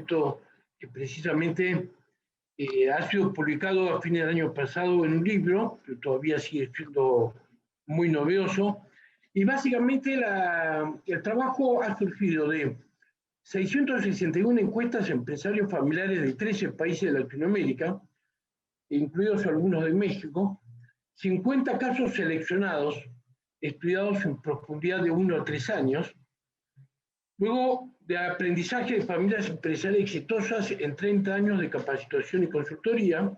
proyecto que precisamente ha sido publicado a fines del año pasado en un libro, que todavía sigue siendo muy novedoso, y básicamente el trabajo ha surgido de 661 encuestas a empresarios familiares de 13 países de Latinoamérica, incluidos algunos de México, 50 casos seleccionados, estudiados en profundidad de 1 a 3 años, luego de aprendizaje de familias empresariales exitosas en 30 años de capacitación y consultoría,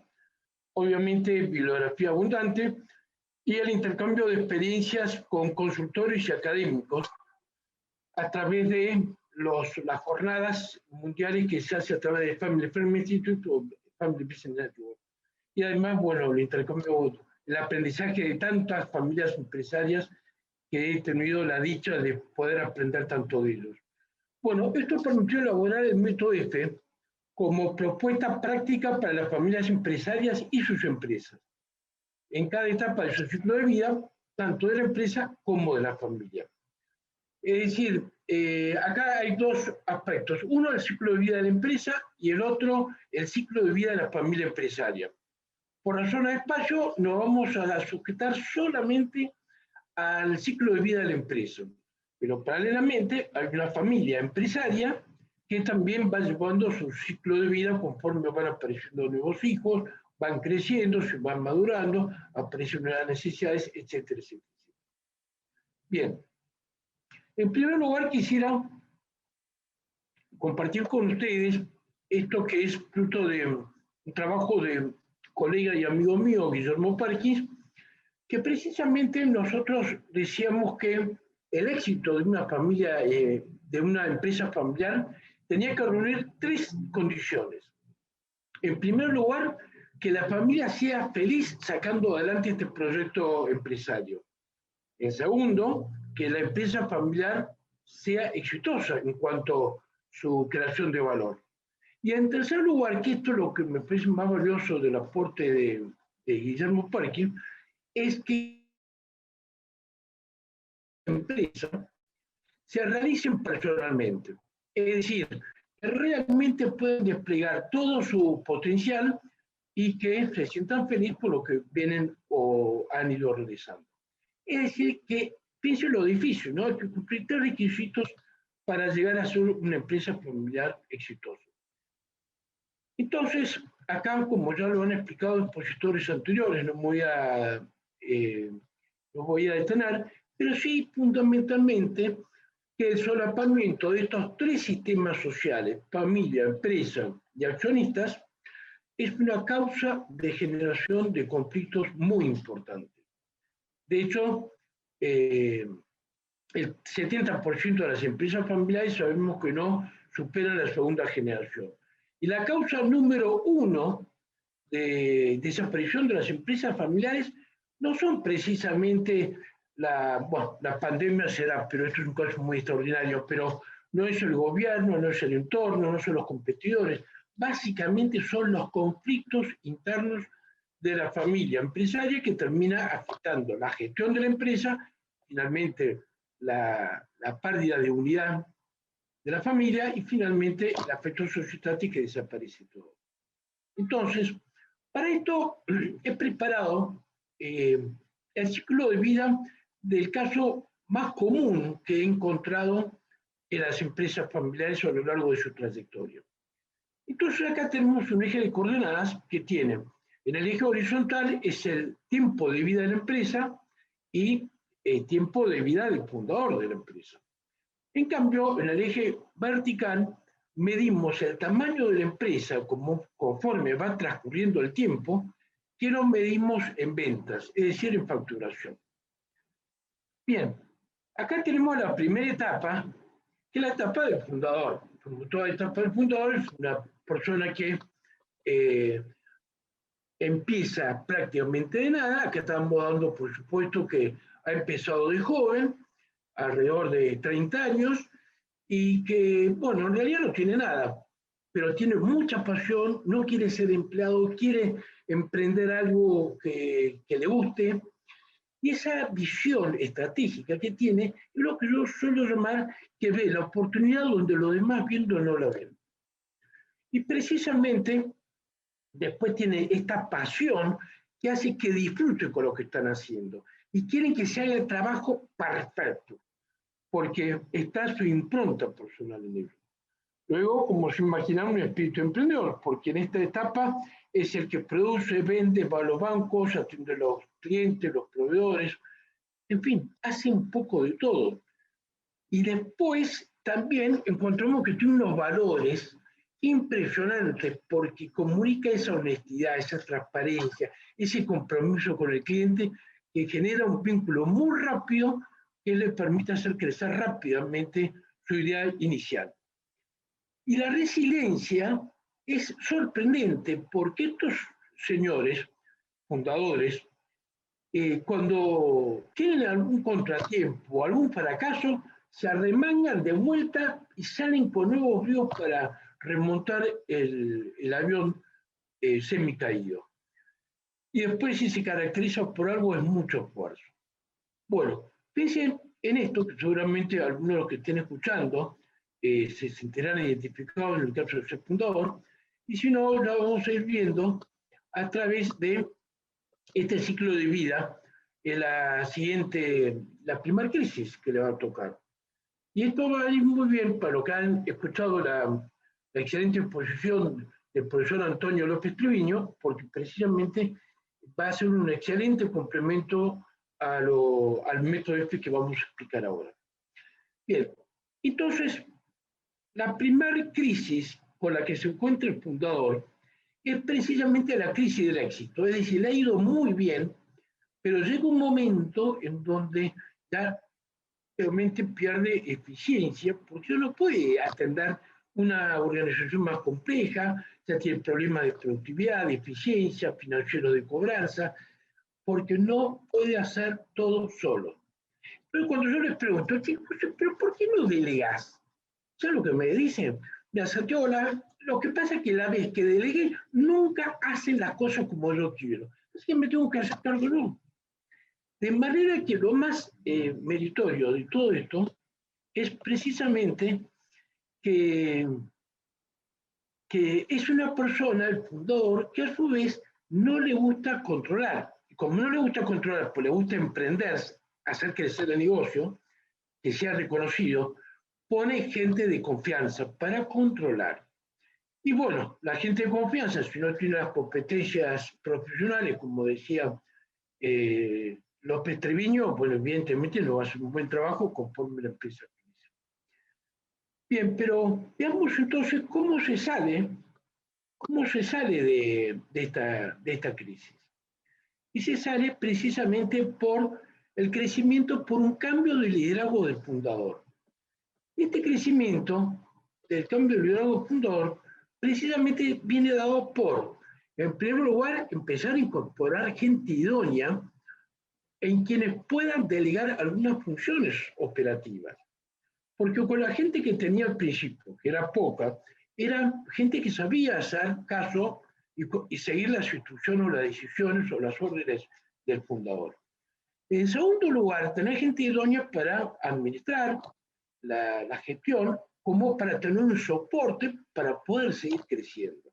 obviamente bibliografía abundante, y el intercambio de experiencias con consultores y académicos a través de las jornadas mundiales que se hace a través de Family Friendly Institute o Family Business Network. Y además, bueno, el aprendizaje de tantas familias empresarias que he tenido la dicha de poder aprender tanto de ellos. Bueno, esto permitió elaborar el método F como propuesta práctica para las familias empresarias y sus empresas, en cada etapa de su ciclo de vida, tanto de la empresa como de la familia. Es decir, acá hay dos aspectos. Uno, el ciclo de vida de la empresa, y el otro, el ciclo de vida de la familia empresaria. Por razones de espacio, nos vamos a sujetar solamente al ciclo de vida de la empresa. Pero paralelamente hay una familia empresaria que también va llevando su ciclo de vida conforme van apareciendo nuevos hijos, van creciendo, se van madurando, aparecen nuevas necesidades, etcétera, etcétera. Bien, en primer lugar quisiera compartir con ustedes esto que es fruto de un trabajo de colega y amigo mío, Guillermo Parkins, que precisamente nosotros decíamos que el éxito de una familia, de una empresa familiar, tenía que reunir tres condiciones. En primer lugar, que la familia sea feliz sacando adelante este proyecto empresario. En segundo, que la empresa familiar sea exitosa en cuanto a su creación de valor. Y en tercer lugar, que esto es lo que me parece más valioso del aporte de Guillermo Parkins, es que la empresa se realicen personalmente. Es decir, que realmente pueden desplegar todo su potencial y que se sientan felices por lo que vienen o han ido realizando. Es decir, que piensen lo difícil, ¿no? Hay que cumplir tres requisitos para llegar a ser una empresa familiar exitosa. Entonces, acá, como ya lo han explicado expositores anteriores, no voy a detener, pero sí fundamentalmente que el solapamiento de estos tres sistemas sociales, familia, empresa y accionistas, es una causa de generación de conflictos muy importante. De hecho, el 70% de las empresas familiares sabemos que no superan la segunda generación. Y la causa número uno de desaparición de las empresas familiares no son precisamente la pandemia será, pero esto es un caso muy extraordinario, pero no es el gobierno, no es el entorno, no son los competidores, básicamente son los conflictos internos de la familia empresaria que termina afectando la gestión de la empresa, finalmente la pérdida de unidad de la familia y finalmente el afecto socioestático que desaparece todo. Entonces, para esto he preparado el ciclo de vida del caso más común que he encontrado en las empresas familiares a lo largo de su trayectoria. Entonces acá tenemos un eje de coordenadas que tiene, en el eje horizontal es el tiempo de vida de la empresa y el tiempo de vida del fundador de la empresa. En cambio, en el eje vertical medimos el tamaño de la empresa conforme va transcurriendo el tiempo, que lo medimos en ventas, es decir, en facturación. Bien, acá tenemos la primera etapa, que es la etapa del fundador. Como toda etapa del fundador es una persona que empieza prácticamente de nada. Acá estamos dando, por supuesto, que ha empezado de joven, alrededor de 30 años, y que, bueno, en realidad no tiene nada, pero tiene mucha pasión, no quiere ser empleado, quiere emprender algo que le guste, y esa visión estratégica que tiene es lo que yo suelo llamar que ve la oportunidad donde los demás viendo no la ven. Y precisamente después tiene esta pasión que hace que disfruten con lo que están haciendo y quieren que se haga el trabajo perfecto, porque está su impronta personal en ello. Luego, como se imagina, un espíritu emprendedor, porque en esta etapa es el que produce, vende, va a los bancos, atiende a los clientes, los proveedores, en fin, hace un poco de todo. Y después también encontramos que tiene unos valores impresionantes porque comunica esa honestidad, esa transparencia, ese compromiso con el cliente que genera un vínculo muy rápido que le permite hacer crecer rápidamente su idea inicial. Y la resiliencia es sorprendente porque estos señores, fundadores, cuando tienen algún contratiempo o algún fracaso, se arremangan de vuelta y salen con nuevos ríos para remontar el avión semicaído. Y después, si se caracteriza por algo, es mucho esfuerzo. Bueno, piensen en esto, que seguramente algunos de los que estén escuchando se sentirán identificados en el caso de ser fundador, y si no, lo vamos a ir viendo a través de este ciclo de vida en la primera crisis que le va a tocar. Y esto va a ir muy bien para los que han escuchado la excelente exposición del profesor Antonio López Treviño, porque precisamente va a ser un excelente complemento al método este que vamos a explicar ahora. Bien, entonces, la primera crisis con la que se encuentra el fundador es precisamente la crisis del éxito. Es decir, le ha ido muy bien, pero llega un momento en donde ya realmente pierde eficiencia porque no puede atender una organización más compleja, ya tiene problemas de productividad, de eficiencia, financiero de cobranza, porque no puede hacer todo solo. Pero cuando yo les pregunto, ¿pero por qué no delegas? ¿Sabes lo que me dicen? Me Santiago, lo que pasa es que la vez que delegué, nunca hacen las cosas como yo quiero. Es que me tengo que hacer cargo yo. De manera que lo más meritorio de todo esto es precisamente que, que es una persona, el fundador, que a su vez no le gusta controlar. Y como no le gusta controlar, pues le gusta emprender, hacer crecer el negocio, que sea reconocido, pone gente de confianza para controlar. Y bueno, la gente de confianza, si no tiene las competencias profesionales, como decía López Treviño, pues evidentemente no va a hacer un buen trabajo conforme la empresa. Bien, pero veamos entonces cómo se sale de esta crisis. Y se sale precisamente por el crecimiento, por un cambio de liderazgo del fundador. Este crecimiento del cambio de liderazgo fundador precisamente viene dado por, en primer lugar, empezar a incorporar gente idónea en quienes puedan delegar algunas funciones operativas. Porque con la gente que tenía al principio, que era poca, era gente que sabía hacer caso y seguir las instrucciones o las decisiones o las órdenes del fundador. En segundo lugar, tener gente idónea para administrar la gestión como para tener un soporte para poder seguir creciendo.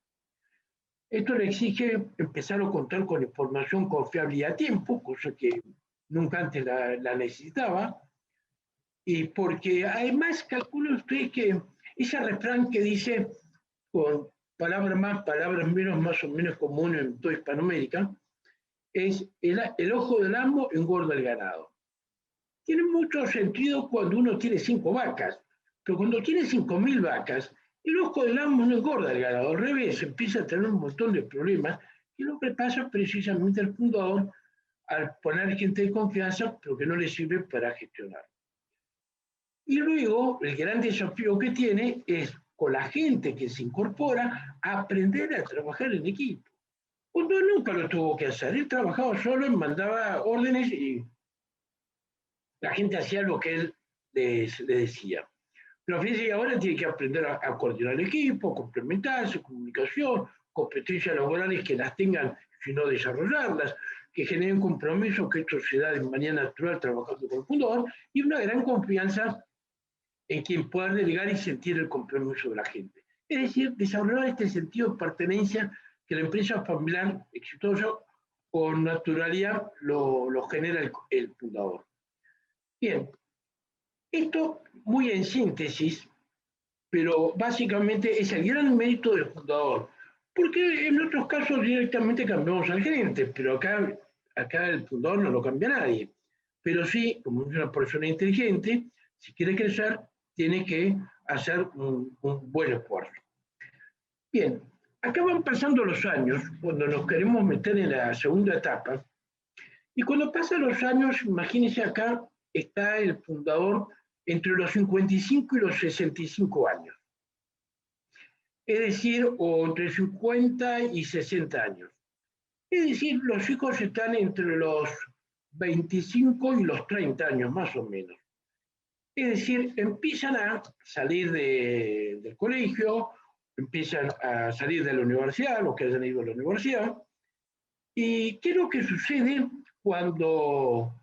Esto le exige empezar a contar con información confiable y a tiempo, cosa que nunca antes la necesitaba, y porque además calculen ustedes que ese refrán que dice, con palabras más, palabras menos, más o menos común en toda Hispanoamérica, es el ojo del amo engorda el ganado. Tiene mucho sentido cuando uno tiene 5 vacas, pero cuando tiene 5.000 vacas, el ojo del amo no engorda el ganado, al revés, empieza a tener un montón de problemas, y lo que pasa precisamente al fundador al poner gente de confianza, pero que no le sirve para gestionar. Y luego, el gran desafío que tiene es, con la gente que se incorpora, aprender a trabajar en equipo. Cuando nunca lo tuvo que hacer, él trabajaba solo, mandaba órdenes y la gente hacía lo que él le decía. Pero fíjense, ahora tiene que aprender a coordinar el equipo, complementarse, comunicación, competencias laborales que las tengan, sino desarrollarlas, que generen compromiso, que esto se da de manera natural trabajando con el fundador, y una gran confianza en quien pueda delegar y sentir el compromiso de la gente. Es decir, desarrollar este sentido de pertenencia que la empresa familiar exitosa con naturalidad lo genera el fundador. Bien, esto muy en síntesis, pero básicamente es el gran mérito del fundador, porque en otros casos directamente cambiamos al gerente, pero acá el fundador no lo cambia nadie. Pero sí, como es una persona inteligente, si quiere crecer, tiene que hacer un buen esfuerzo. Bien, acá van pasando los años, cuando nos queremos meter en la segunda etapa, y cuando pasan los años, imagínense acá, está el fundador entre los 55 y los 65 años. Es decir, o entre 50 y 60 años. Es decir, los hijos están entre los 25 y los 30 años, más o menos. Es decir, empiezan a salir del colegio, empiezan a salir de la universidad, los que hayan ido a la universidad. ¿Y qué es lo que sucede cuando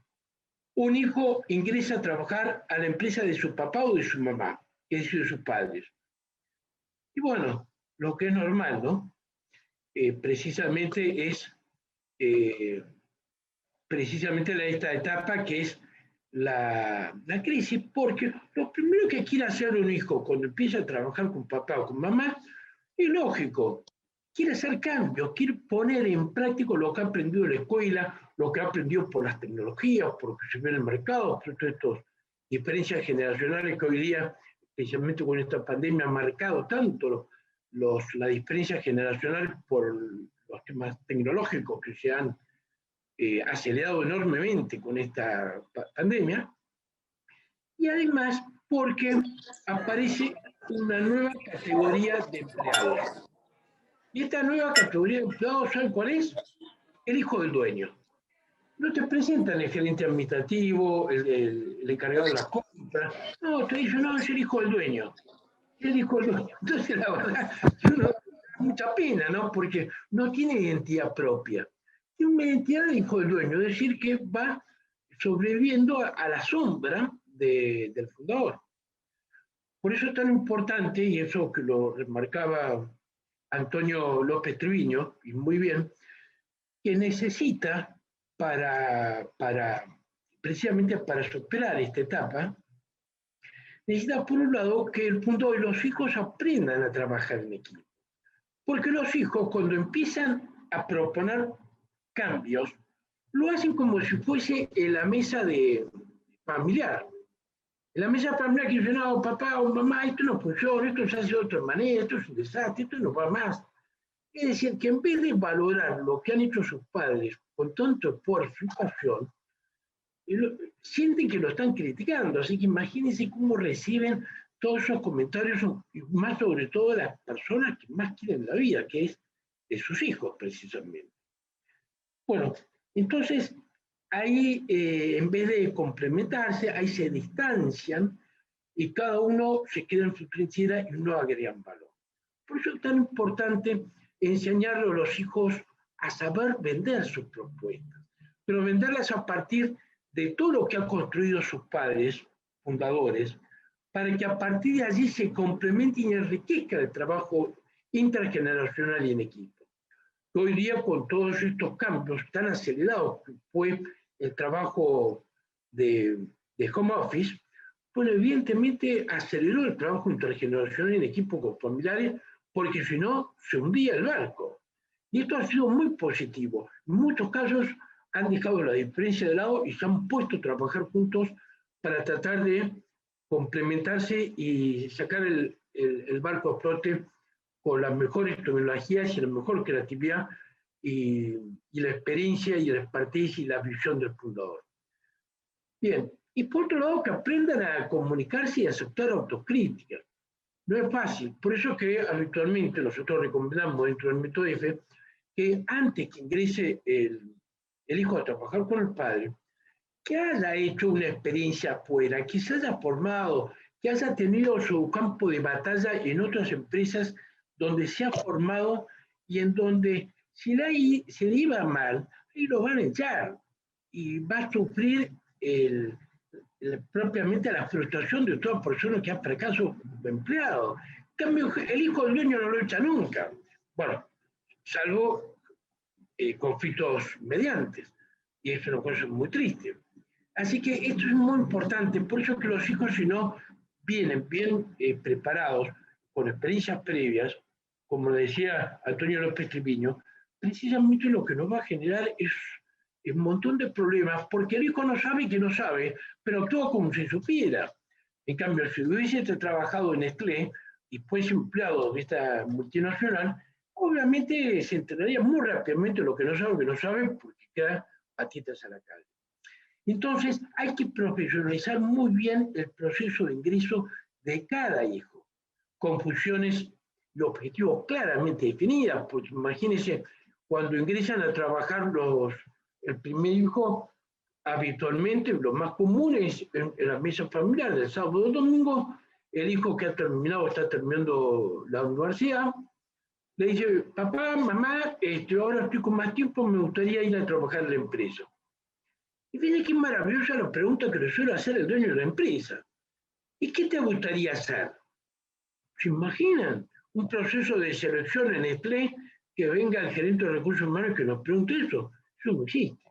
un hijo ingresa a trabajar a la empresa de su papá o de su mamá, es decir, de sus padres? Y bueno, lo que es normal, ¿no? Precisamente es precisamente esta etapa que es la crisis, porque lo primero que quiere hacer un hijo cuando empieza a trabajar con papá o con mamá es lógico, quiere hacer cambios, quiere poner en práctica lo que ha aprendido en la escuela, lo que ha aprendido por las tecnologías, por lo que se ve en el mercado, por todas estas diferencias generacionales que hoy día, especialmente con esta pandemia, ha marcado tanto la diferencia generacional por los temas tecnológicos que se han acelerado enormemente con esta pandemia, y además porque aparece una nueva categoría de empleados. Y esta nueva categoría de empleados, ¿saben cuál es? El hijo del dueño. No te presentan el gerente administrativo, el encargado de las compras, no, te dicen, no, es el hijo del dueño. El hijo del dueño. Entonces, la verdad, uno da mucha pena, ¿no? Porque no tiene identidad propia. Tiene una identidad de hijo del dueño, es decir, que va sobreviviendo a la sombra del fundador. Por eso es tan importante, y eso que lo remarcaba Antonio López Triviño, y muy bien, que necesita precisamente para superar esta etapa, necesita por un lado que el punto de los hijos aprendan a trabajar en equipo. Porque los hijos cuando empiezan a proponer cambios, lo hacen como si fuese en la mesa familiar. En la mesa familiar que dicen, no, papá o mamá, esto no funciona, esto se hace de otra manera, esto es un desastre, esto no va más. Es decir, que en vez de valorar lo que han hecho sus padres con tanto esfuerzo y pasión, sienten que lo están criticando. Así que imagínense cómo reciben todos esos comentarios, y más sobre todo las personas que más quieren la vida, que es de sus hijos, precisamente. Bueno, entonces ahí en vez de complementarse, ahí se distancian y cada uno se queda en su trinchera y no agregan valor. Por eso es tan importante enseñarle a los hijos a saber vender sus propuestas, pero venderlas a partir de todo lo que han construido sus padres, fundadores, para que a partir de allí se complemente y enriquezca el trabajo intergeneracional y en equipo. Hoy día, con todos estos cambios tan acelerados que fue el trabajo de home office, bueno, evidentemente aceleró el trabajo intergeneracional en equipo con familiares, porque si no, se hundía el barco. Y esto ha sido muy positivo. En muchos casos han dejado la diferencia de lado y se han puesto a trabajar juntos para tratar de complementarse y sacar el barco a flote con las mejores tecnologías y la mejor creatividad y la experiencia y la expertise y la visión del fundador. Bien, y por otro lado, que aprendan a comunicarse y a aceptar autocrítica. No es fácil, por eso que habitualmente nosotros recomendamos dentro del método F que antes que ingrese el hijo a trabajar con el padre, que haya hecho una experiencia afuera, que se haya formado, que haya tenido su campo de batalla en otras empresas donde se ha formado y en donde si se le iba mal, ahí lo van a echar y va a sufrir propiamente la frustración de toda persona que ha fracasado como empleado. cambio, el hijo del dueño no lo echa nunca. Bueno, salvo conflictos mediantes. Y es una cosa muy triste. Así que esto es muy importante, por eso que los hijos, si no vienen bien preparados, con experiencias previas, como decía Antonio López Triviño, precisamente lo que nos va a generar es un montón de problemas, porque el hijo no sabe que no sabe, pero actúa como si supiera. En cambio, si hubiese trabajado en Nestlé y fuese empleado de esta multinacional, obviamente se enteraría muy rápidamente lo que no sabe, porque queda patitas a la calle. Entonces, hay que profesionalizar muy bien el proceso de ingreso de cada hijo, con funciones y objetivos claramente definidas, porque imagínense, cuando ingresan a trabajar el primer hijo, habitualmente lo más común es en la mesa familiar del sábado o domingo, el hijo que ha terminado, está terminando la universidad, le dice, papá, mamá, ahora estoy con más tiempo, me gustaría ir a trabajar en la empresa. Y fíjate qué maravillosa la pregunta que le suele hacer el dueño de la empresa. ¿Y qué te gustaría hacer? ¿Se imaginan un proceso de selección en Nestlé que venga el gerente de recursos humanos y que nos pregunte eso? Eso no existe.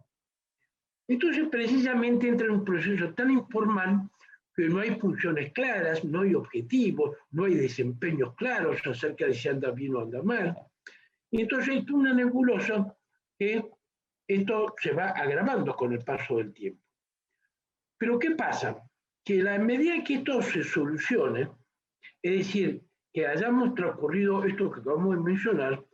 Entonces, precisamente entra en un proceso tan informal que no hay funciones claras, no hay objetivos, no hay desempeños claros acerca de si anda bien o anda mal. Y entonces hay una nebulosa que esto se va agravando con el paso del tiempo. Pero ¿qué pasa? Que a medida que esto se solucione, es decir, que hayamos transcurrido esto que acabamos de mencionar,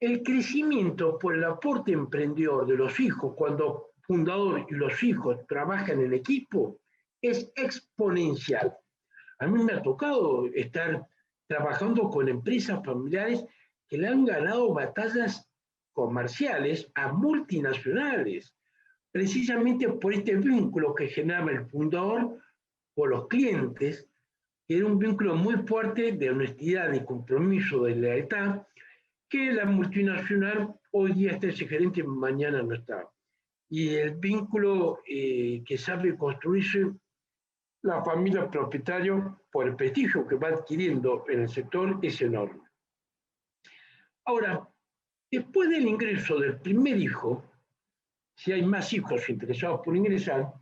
el crecimiento por el aporte emprendedor de los hijos, cuando fundador y los hijos trabajan en equipo, es exponencial. A mí me ha tocado estar trabajando con empresas familiares que le han ganado batallas comerciales a multinacionales, precisamente por este vínculo que generaba el fundador con los clientes, que era un vínculo muy fuerte de honestidad, de compromiso, de lealtad, que la multinacional hoy día está ese gerente, mañana no está. Y el vínculo que sabe construirse la familia propietario por el prestigio que va adquiriendo en el sector es enorme. Ahora, después del ingreso del primer hijo, si hay más hijos interesados por ingresar,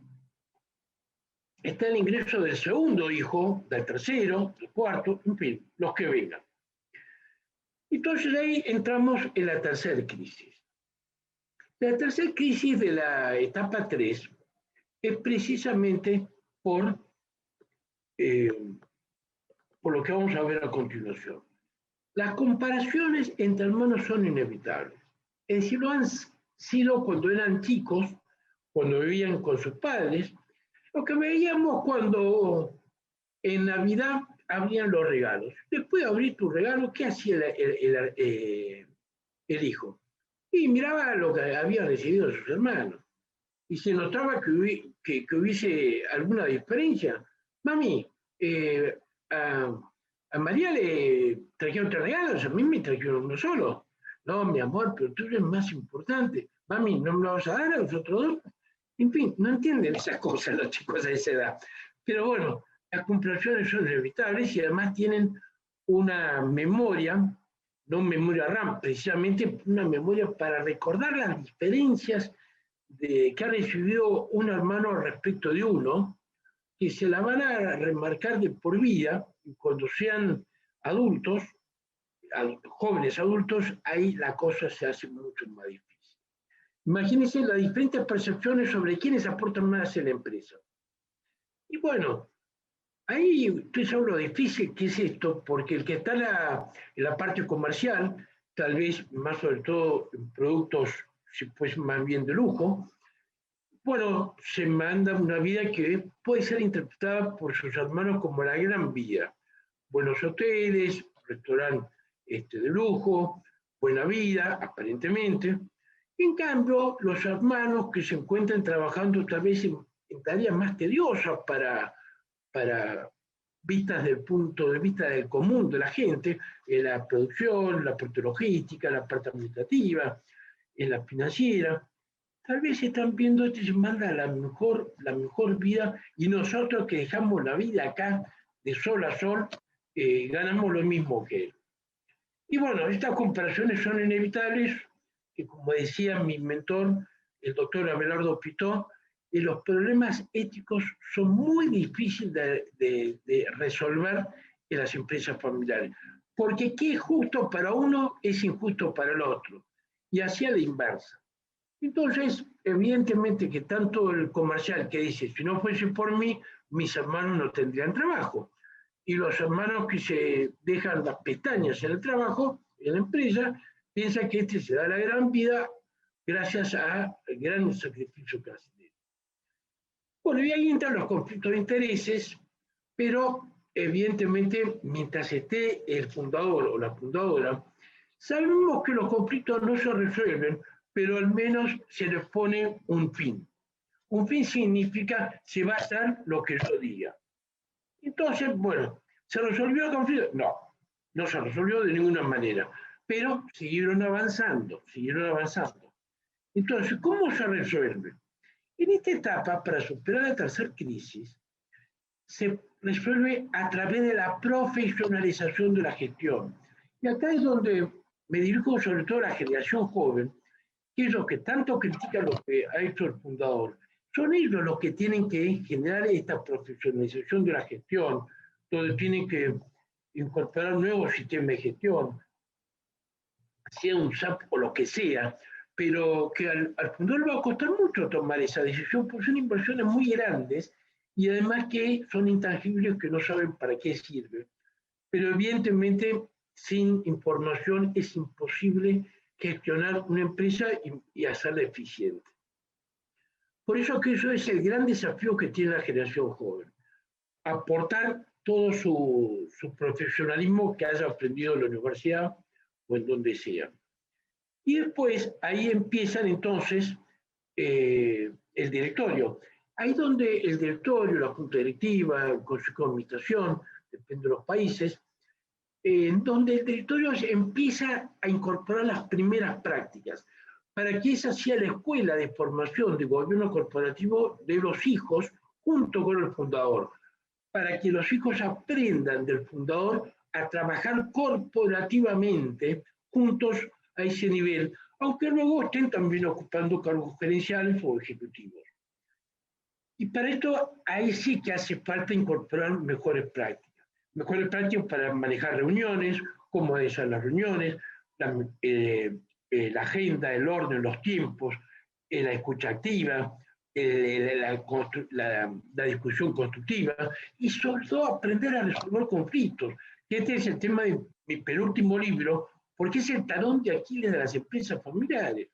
está el ingreso del segundo hijo, del tercero, del cuarto, en fin, los que vengan. Entonces ahí entramos en la tercera crisis. La tercera crisis de la etapa 3 es precisamente eh, por lo que vamos a ver a continuación. Las comparaciones entre hermanos son inevitables. Es decir, lo han sido cuando eran chicos, cuando vivían con sus padres, lo que veíamos cuando en Navidad abrían los regalos. Después de abrir tu regalo, ¿qué hacía el hijo? Y miraba lo que había recibido de sus hermanos. Y se notaba que hubiese alguna diferencia. Mami, a, a María le trajeron 3 regalos, a mí me trajeron uno solo. No, mi amor, pero tú eres más importante. Mami, ¿no me lo vas a dar a los otros dos? En fin, no entienden esas cosas los chicos de esa edad. Pero bueno, las comparaciones son inevitables y además tienen una memoria, no memoria RAM, precisamente una memoria para recordar las diferencias que ha recibido un hermano respecto de uno, que se la van a remarcar de por vida, y cuando sean adultos, jóvenes adultos, ahí la cosa se hace mucho más difícil. Imagínense las diferentes percepciones sobre quiénes aportan más en la empresa. Y bueno, ahí ustedes saben lo difícil que es esto, porque el que está en la parte comercial, tal vez más sobre todo en productos, si pues más bien de lujo, bueno, se manda una vida que puede ser interpretada por sus hermanos como la gran vida. Buenos hoteles, restaurantes de lujo, buena vida, aparentemente. En cambio, los hermanos que se encuentran trabajando tal vez en tareas más tediosas para vistas del punto de vista del común de la gente, en la producción, la parte logística, la parte administrativa, en la financiera, tal vez están viendo esto y se manda la mejor vida y nosotros que dejamos la vida acá de sol a sol, ganamos lo mismo que él. Y bueno, estas comparaciones son inevitables, que como decía mi mentor, el doctor Abelardo Pitó, los problemas éticos son muy difíciles de resolver en las empresas familiares, porque qué es justo para uno es injusto para el otro, y así a la inversa. Entonces, evidentemente que tanto el comercial que dice, si no fuese por mí, mis hermanos no tendrían trabajo, y los hermanos que se dejan las pestañas en el trabajo, en la empresa, piensan que este se da la gran vida gracias al gran sacrificio que hacen. Bueno, y ahí entran los conflictos de intereses, pero evidentemente mientras esté el fundador o la fundadora, sabemos que los conflictos no se resuelven, pero al menos se les pone un fin. Un fin significa se va a hacer lo que yo diga. Entonces, bueno, ¿se resolvió el conflicto? No, no se resolvió de ninguna manera, pero siguieron avanzando, siguieron avanzando. Entonces, ¿cómo se resuelve? En esta etapa, para superar la tercera crisis, se resuelve a través de la profesionalización de la gestión. Y acá es donde me dirijo sobre todo a la generación joven, que es lo que tanto critica lo que ha hecho el fundador. Son ellos los que tienen que generar esta profesionalización de la gestión, donde tienen que incorporar nuevos sistemas de gestión, sea un SAP o lo que sea, pero que al fundador le va a costar mucho tomar esa decisión, porque son inversiones muy grandes y además que son intangibles que no saben para qué sirve. Pero evidentemente sin información es imposible gestionar una empresa y hacerla eficiente. Por eso que eso es el gran desafío que tiene la generación joven. Aportar todo su profesionalismo que haya aprendido en la universidad o en donde sea. Y después ahí empiezan entonces el directorio. Ahí donde el directorio, la junta directiva, el consejo de administración, depende de los países, donde el directorio empieza a incorporar las primeras prácticas, para que esa sea la escuela de formación de gobierno corporativo de los hijos junto con el fundador, para que los hijos aprendan del fundador a trabajar corporativamente juntos a ese nivel, aunque luego estén también ocupando cargos gerenciales o ejecutivos. Y para esto, ahí sí que hace falta incorporar mejores prácticas. Mejores prácticas para manejar reuniones, cómo hacer las reuniones, la agenda, el orden, los tiempos, la escucha activa, la discusión constructiva y sobre todo aprender a resolver conflictos. Y este es el tema de mi penúltimo libro, porque es el talón de Aquiles de las empresas familiares.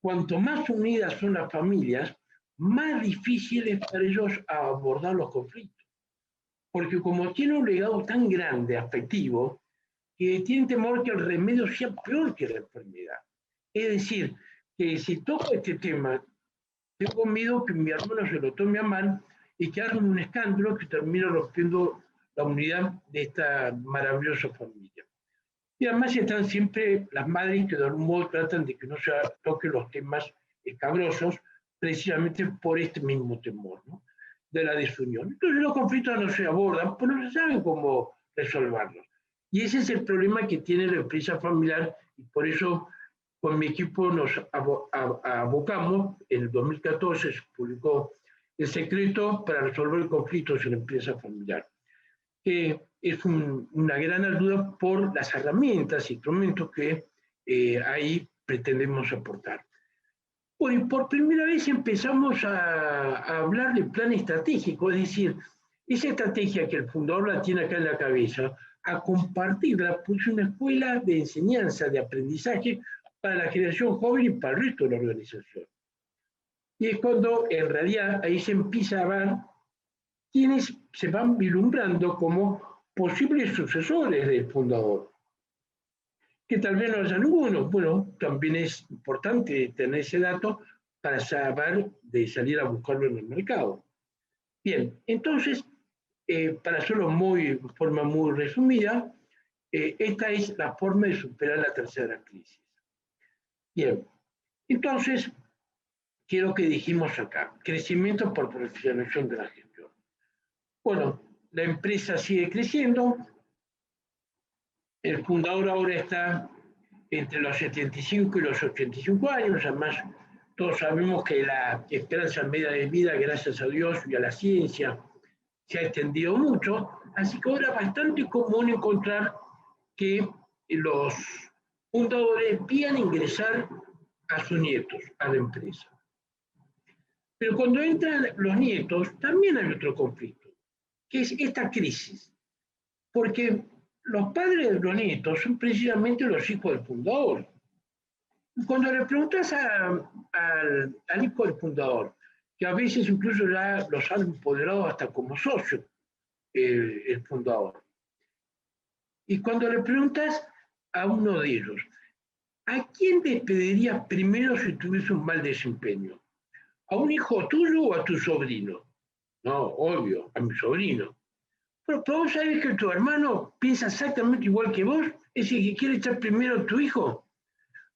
Cuanto más unidas son las familias, más difícil es para ellos abordar los conflictos. Porque como tiene un legado tan grande, afectivo, que tienen temor que el remedio sea peor que la enfermedad. Es decir, que si toco este tema, tengo miedo que mi hermano se lo tome a mal y que hagan un escándalo que termine rompiendo la unidad de esta maravillosa familia. Y además están siempre las madres que de algún modo tratan de que no se toquen los temas escabrosos, precisamente por este mismo temor, ¿no?, de la desunión. Entonces los conflictos no se abordan, pero no se sabe cómo resolverlos. Y ese es el problema que tiene la empresa familiar y por eso con mi equipo nos abocamos, en el 2014 se publicó El secreto para resolver conflictos en la empresa familiar, que es una gran ayuda por las herramientas, instrumentos que ahí pretendemos aportar. Bueno, y por primera vez empezamos a hablar de plan estratégico, es decir, esa estrategia que el fundador la tiene acá en la cabeza, a compartirla, pues una escuela de enseñanza, de aprendizaje para la generación joven y para el resto de la organización. Y es cuando en realidad ahí se empieza a ver quienes se van vislumbrando como posibles sucesores del fundador. Que tal vez no haya ninguno. Bueno, también es importante tener ese dato para saber de salir a buscarlo en el mercado. Bien, entonces, para hacerlo de forma muy resumida, esta es la forma de superar la tercera crisis. Bien, entonces, ¿qué es lo que dijimos acá? Crecimiento por profesionalización de la gestión. Bueno, la empresa sigue creciendo, El fundador ahora está entre los 75 y los 85 años, además todos sabemos que la esperanza media de vida, gracias a Dios y a la ciencia, se ha extendido mucho, así que ahora es bastante común encontrar que los fundadores vean ingresar a sus nietos a la empresa. Pero cuando entran los nietos, también hay otro conflicto, que es esta crisis, porque los padres de los nietos son precisamente los hijos del fundador. Y cuando le preguntas al hijo del fundador, que a veces incluso ya los han empoderado hasta como socio, el fundador, y cuando le preguntas a uno de ellos, ¿a quién despedirías primero si tuviese un mal desempeño? ¿A un hijo tuyo o a tu sobrino? No, obvio, a mi sobrino. Pero vos sabés que tu hermano piensa exactamente igual que vos, es el que quiere echar primero a tu hijo.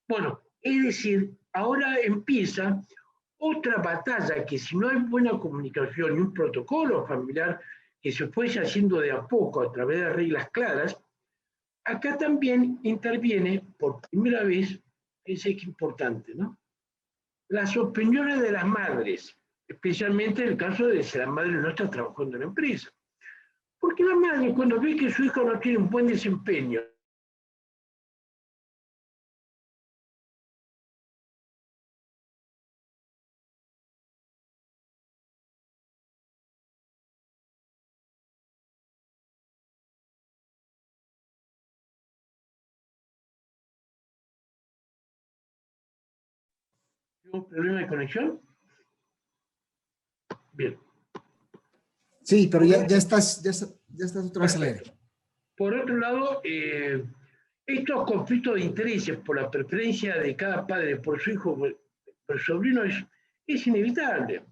Bueno, es decir, ahora empieza otra batalla que si no hay buena comunicación y un protocolo familiar que se fuese haciendo de a poco a través de reglas claras, acá también interviene por primera vez, ese es importante, ¿no? Las opiniones de las madres, especialmente en el caso de si la madre no está trabajando en la empresa. Porque la madre, cuando ve que su hijo no tiene un buen desempeño, ¿tiene un problema de conexión? Bien. Sí, pero ya estás otra vez al aire. Por otro lado, estos conflictos de intereses por la preferencia de cada padre por su hijo, por su sobrino, es inevitable.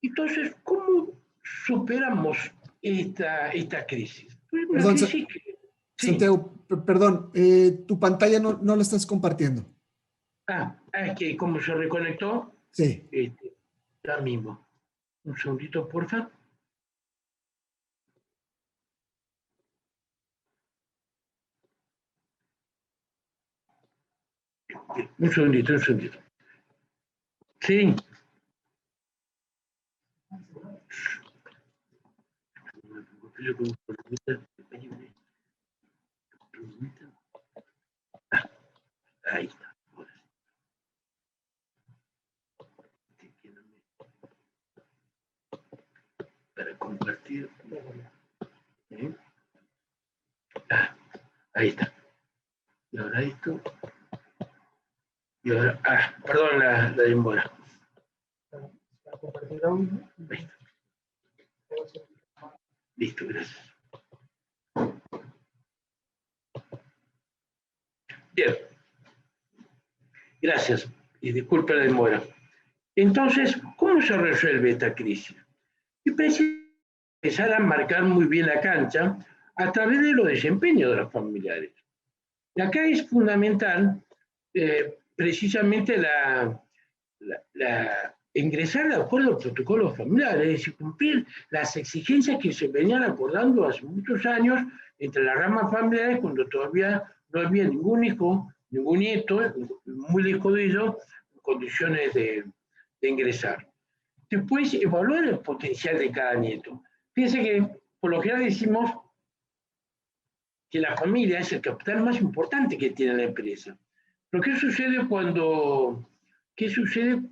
Entonces, ¿cómo superamos esta crisis? Pues una Perdón, crisis que, sí. Santiago, perdón, tu pantalla no la estás compartiendo. Es que como se reconectó, Sí. ya mismo. Un segundito, por favor. Un segundito. Sí. Ahí está. Para compartir. Ahí está. Y ahora esto. Y ahora, perdón la demora. Para compartir audio. Listo, gracias. Bien. Gracias. Y disculpe la demora. Entonces, ¿cómo se resuelve esta crisis? Y precisamente empezar a marcar muy bien la cancha a través de los desempeños de los familiares. Y acá es fundamental precisamente ingresar de acuerdo al protocolo familiar, es decir, cumplir las exigencias que se venían acordando hace muchos años entre las ramas familiares cuando todavía no había ningún hijo, ningún nieto, muy lejos de ello, en condiciones de ingresar. Después, evaluar el potencial de cada nieto. Fíjense que por lo general decimos que la familia es el capital más importante que tiene la empresa. Pero ¿qué sucede qué sucede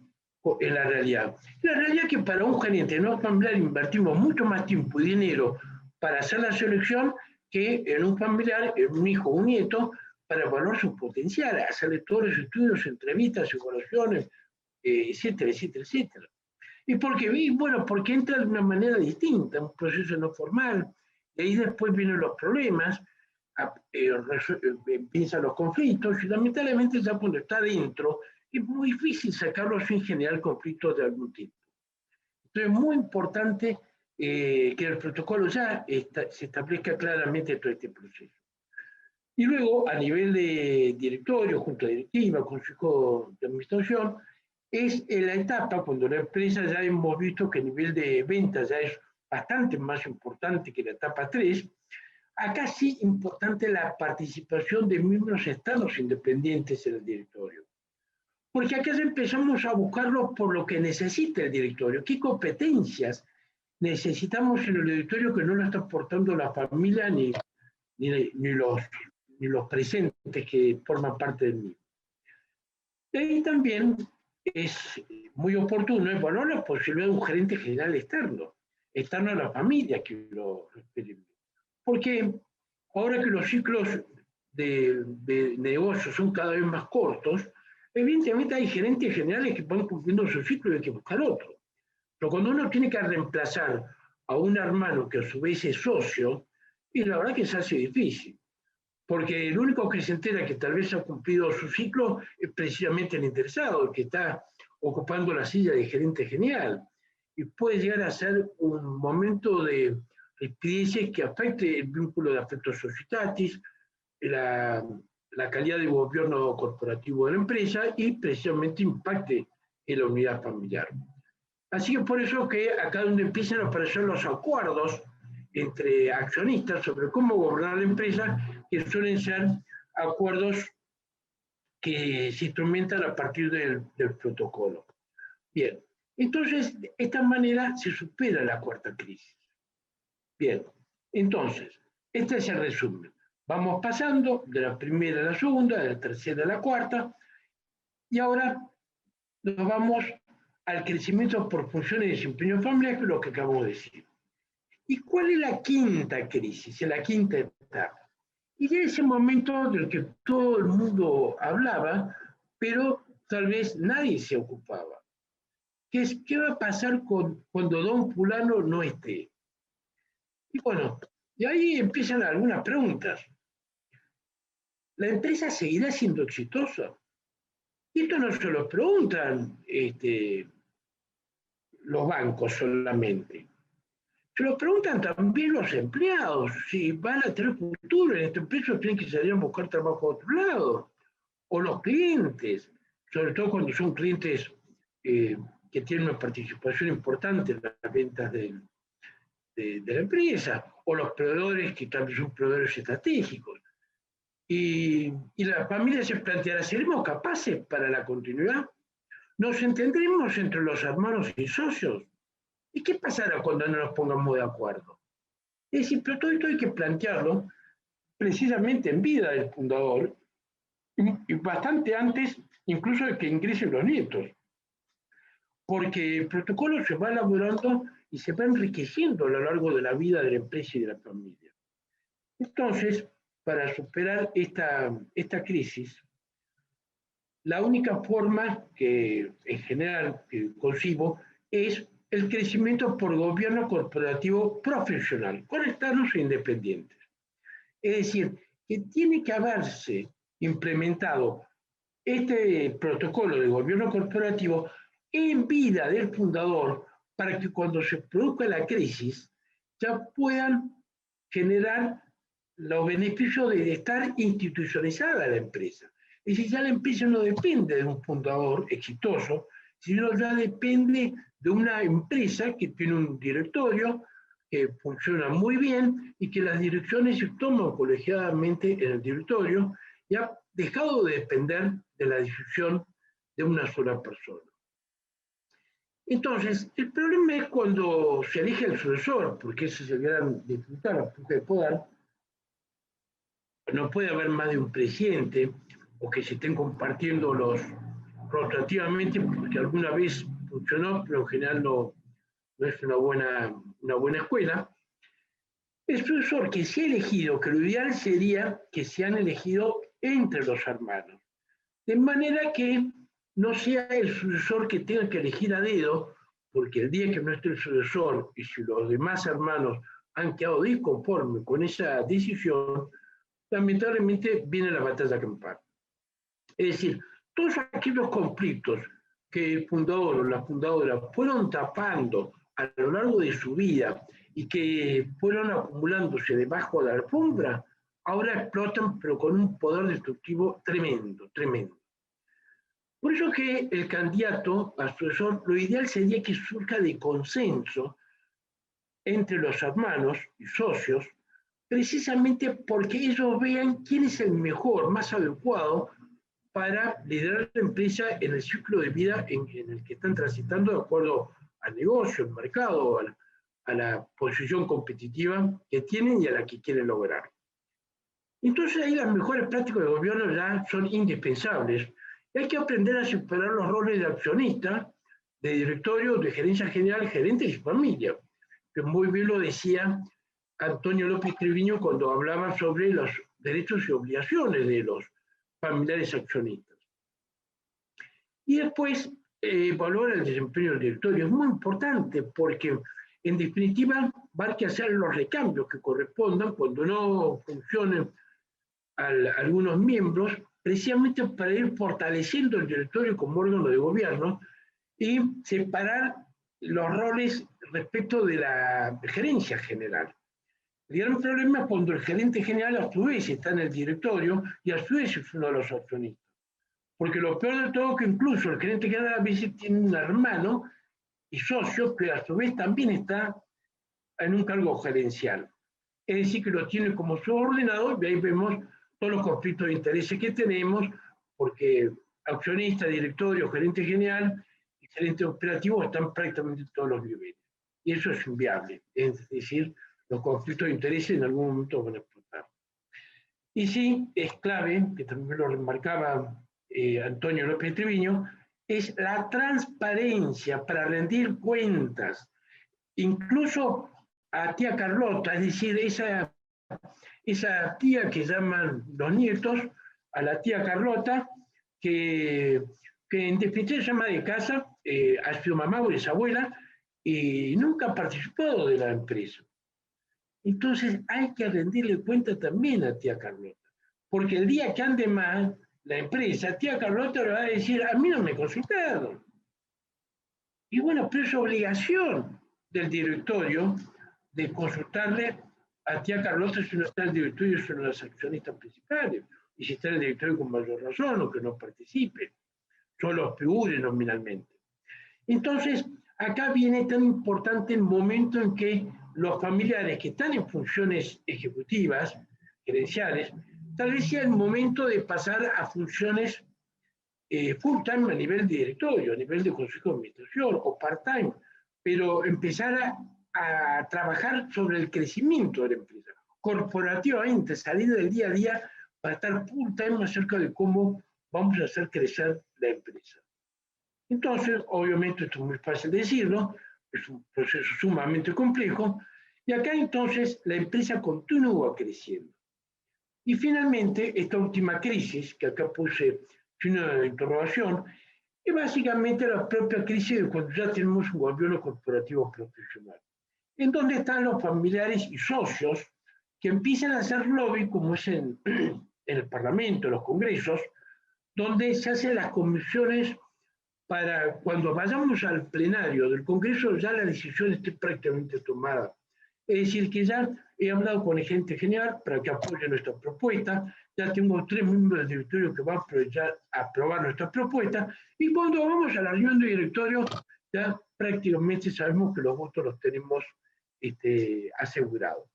en la realidad? La realidad es que para un gerente no familiar invertimos mucho más tiempo y dinero para hacer la selección que en un familiar, en un hijo o un nieto, para evaluar su potencial, hacerle todos los estudios, entrevistas, evaluaciones, etcétera. ¿Y por qué? Bueno, porque entra de una manera distinta, un proceso no formal, y ahí después vienen los problemas, empiezan los conflictos, y lamentablemente ya cuando está dentro, es muy difícil sacarlos sin generar conflictos de algún tipo. Entonces es muy importante que el protocolo ya se establezca claramente todo este proceso. Y luego, a nivel de directorio, junta directiva, consejo de administración, es en la etapa cuando la empresa ya hemos visto que el nivel de ventas ya es bastante más importante que la etapa 3, Acá sí importante la participación de miembros externos independientes en el directorio. Porque acá ya empezamos a buscarlo por lo que necesita el directorio, qué competencias necesitamos en el directorio que no lo está aportando la familia ni los presentes que forman parte del mismo. Y ahí también es muy oportuno evaluar la posibilidad de un gerente general externo a la familia que lo experimente. Porque ahora que los ciclos de negocios son cada vez más cortos, evidentemente hay gerentes generales que van cumpliendo su ciclo y hay que buscar otro. Pero cuando uno tiene que reemplazar a un hermano que a su vez es socio, y la verdad que se hace difícil. Porque el único que se entera que tal vez ha cumplido su ciclo es precisamente el interesado, el que está ocupando la silla de gerente general. Y puede llegar a ser un momento de rispideces que afecte el vínculo de afecto societatis, la calidad de gobierno corporativo de la empresa y precisamente impacte en la unidad familiar. Así que por eso que acá donde empiezan a aparecer los acuerdos entre accionistas sobre cómo gobernar la empresa, que suelen ser acuerdos que se instrumentan a partir del protocolo. Bien, entonces de esta manera se supera la cuarta crisis. Bien, entonces, este es el resumen. Vamos pasando de la primera a la segunda, de la tercera a la cuarta, y ahora nos vamos al crecimiento por funciones de desempeño familiar, que es lo que acabo de decir. ¿Y cuál es la quinta crisis, la quinta etapa? Y de ese momento del que todo el mundo hablaba, pero tal vez nadie se ocupaba, que es qué va a pasar cuando don fulano no esté. Y bueno, y ahí empiezan algunas preguntas. ¿La empresa seguirá siendo exitosa? Y esto no se lo preguntan los bancos solamente. Se lo preguntan también los empleados, si van a tener futuro en esta empresa, tienen que salir a buscar trabajo a otro lado. O los clientes, sobre todo cuando son clientes que tienen una participación importante en las ventas de la empresa, o los proveedores que también son proveedores estratégicos. Y la familia se planteará, ¿seremos capaces para la continuidad? ¿Nos entendremos entre los hermanos y socios? ¿Y qué pasará cuando no nos pongamos de acuerdo? Es decir, pero todo esto hay que plantearlo precisamente en vida del fundador y bastante antes incluso de que ingresen los nietos. Porque el protocolo se va elaborando y se va enriqueciendo a lo largo de la vida de la empresa y de la familia. Entonces, para superar esta crisis, la única forma que en general concibo es el crecimiento por gobierno corporativo profesional, con externos e independientes. Es decir, que tiene que haberse implementado este protocolo de gobierno corporativo en vida del fundador para que cuando se produzca la crisis ya puedan generar los beneficios de estar institucionalizada la empresa. Es decir, ya la empresa no depende de un fundador exitoso, sino ya depende de una empresa que tiene un directorio que funciona muy bien y que las direcciones se toman colegiadamente en el directorio y ha dejado de depender de la decisión de una sola persona. Entonces, el problema es cuando se elige el sucesor, porque ese es el gran dificultad, la puja de poder. No puede haber más de un presidente o que se estén compartiendo los rotativamente, porque alguna vez funcionó, pero en general no es una buena escuela. El sucesor que se ha elegido, que lo ideal sería que se han elegido entre los hermanos, de manera que no sea el sucesor que tenga que elegir a dedo, porque el día que no esté el sucesor y si los demás hermanos han quedado disconformes con esa decisión, lamentablemente viene la batalla campal. Es decir, todos aquellos conflictos que el fundador o la fundadora fueron tapando a lo largo de su vida y que fueron acumulándose debajo de la alfombra, ahora explotan, pero con un poder destructivo tremendo, tremendo. Por eso que el candidato a sucesor, lo ideal sería que surja de consenso entre los hermanos y socios, precisamente porque ellos vean quién es el mejor, más adecuado para liderar la empresa en el ciclo de vida en el que están transitando de acuerdo al negocio, al mercado, a la posición competitiva que tienen y a la que quieren lograr. Entonces ahí las mejores prácticas de gobierno ya son indispensables. Y hay que aprender a separar los roles de accionista, de directorio, de gerencia general, gerente y familia, que muy bien lo decía Antonio López Triviño cuando hablaba sobre los derechos y obligaciones de los familiares accionistas. Y después, evaluar el desempeño del directorio es muy importante porque, en definitiva, va a haber que hacer los recambios que correspondan cuando no funcionen algunos miembros, precisamente para ir fortaleciendo el directorio como órgano de gobierno y separar los roles respecto de la gerencia general. El gran problema es cuando el gerente general a su vez está en el directorio y a su vez es uno de los accionistas. Porque lo peor de todo es que incluso el gerente general a veces tiene un hermano y socio que a su vez también está en un cargo gerencial. Es decir, que lo tiene como subordinado y ahí vemos todos los conflictos de intereses que tenemos, porque accionista, directorio, gerente general y gerente operativo están prácticamente en todos los niveles. Y eso es inviable. Es decir, los conflictos de intereses en algún momento van a explotar. Y sí, es clave, que también lo remarcaba Antonio López Triviño, es la transparencia para rendir cuentas. Incluso a tía Carlota, es decir, esa tía que llaman los nietos, a la tía Carlota, que en definitiva se llama de casa, ha sido mamá o es abuela, y nunca ha participado de la empresa. Entonces hay que rendirle cuenta también a tía Carlota, porque el día que ande mal la empresa, tía Carlota le va a decir, a mí no me consultaron. Y bueno, pero es obligación del directorio de consultarle a tía Carlota si no está en el directorio, son los accionistas principales, y si está en el directorio con mayor razón o que no participe, solo figure nominalmente. Entonces, acá viene tan importante el momento en que los familiares que están en funciones ejecutivas, gerenciales, tal vez sea el momento de pasar a funciones full-time a nivel de directorio, a nivel de consejo de administración o part-time, pero empezar a trabajar sobre el crecimiento de la empresa, corporativamente, salir del día a día para estar full-time acerca de cómo vamos a hacer crecer la empresa. Entonces, obviamente, esto es muy fácil de decirlo, es un proceso sumamente complejo, y acá entonces la empresa continúa creciendo. Y finalmente, esta última crisis, que acá puse una interrogación, es básicamente la propia crisis de cuando ya tenemos un gobierno corporativo profesional, en donde están los familiares y socios que empiezan a hacer lobby, como es en el Parlamento, en los congresos, donde se hacen las comisiones para cuando vayamos al plenario del Congreso ya la decisión esté prácticamente tomada. Es decir, que ya he hablado con el gerente general para que apoye nuestra propuesta, ya tengo 3 miembros del directorio que van a aprobar nuestra propuesta, y cuando vamos a la reunión de directorio ya prácticamente sabemos que los votos los tenemos asegurados.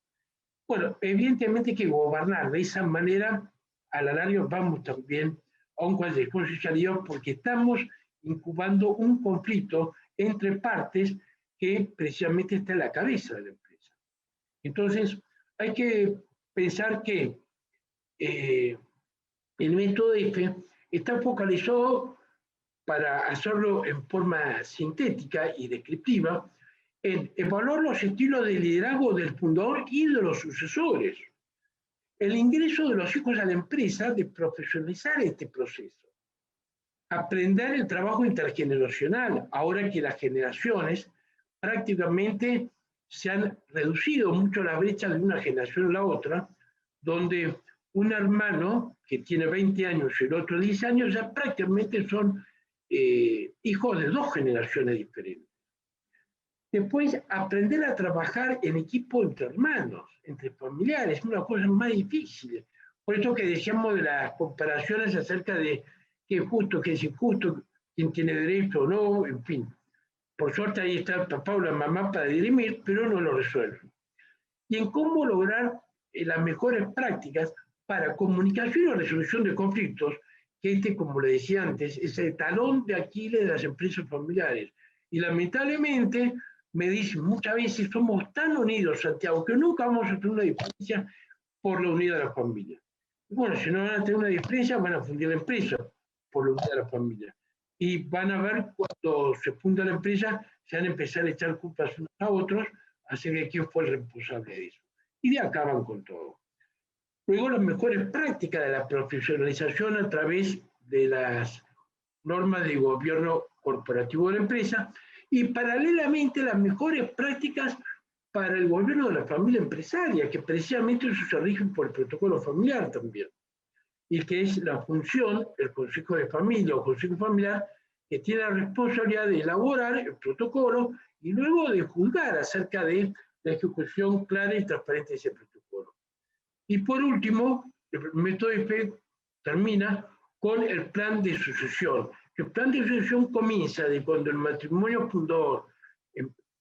Bueno, evidentemente hay que gobernar de esa manera, a la larga vamos también a un cuadro de constitucionalidad porque estamos incubando un conflicto entre partes que precisamente está en la cabeza de la empresa. Entonces, hay que pensar que el método F está focalizado, para hacerlo en forma sintética y descriptiva, en evaluar los estilos de liderazgo del fundador y de los sucesores, el ingreso de los hijos a la empresa, de profesionalizar este proceso, aprender el trabajo intergeneracional, ahora que las generaciones prácticamente se han reducido mucho la brecha de una generación a la otra, donde un hermano que tiene 20 años y el otro 10 años ya prácticamente son hijos de 2 generaciones diferentes. Después, aprender a trabajar en equipo entre hermanos, entre familiares, es una cosa más difícil. Por eso que decíamos de las comparaciones acerca de qué es justo, qué es injusto, quién tiene derecho o no, en fin. Por suerte ahí está el papá o la mamá para dirimir, pero no lo resuelven. Y en cómo lograr las mejores prácticas para comunicación y resolución de conflictos, que como le decía antes, es el talón de Aquiles de las empresas familiares. Y lamentablemente, me dicen muchas veces, somos tan unidos, Santiago, que nunca vamos a tener una diferencia por la unidad de la familia. Y bueno, si no van a tener una diferencia, van a fundir la empresa por la unidad de la familia. Y van a ver cuando se funda la empresa, se van a empezar a echar culpas unos a otros, acerca de quién fue el responsable de eso. Y de acaban con todo. Luego, las mejores prácticas de la profesionalización a través de las normas de gobierno corporativo de la empresa y paralelamente las mejores prácticas para el gobierno de la familia empresaria, que precisamente eso se rige por el protocolo familiar también, y que es la función del Consejo de Familia o Consejo Familiar, que tiene la responsabilidad de elaborar el protocolo y luego de juzgar acerca de la ejecución clara y transparente de ese protocolo. Y por último, el método IFE termina con el plan de sucesión. El plan de sucesión comienza de cuando el matrimonio fundador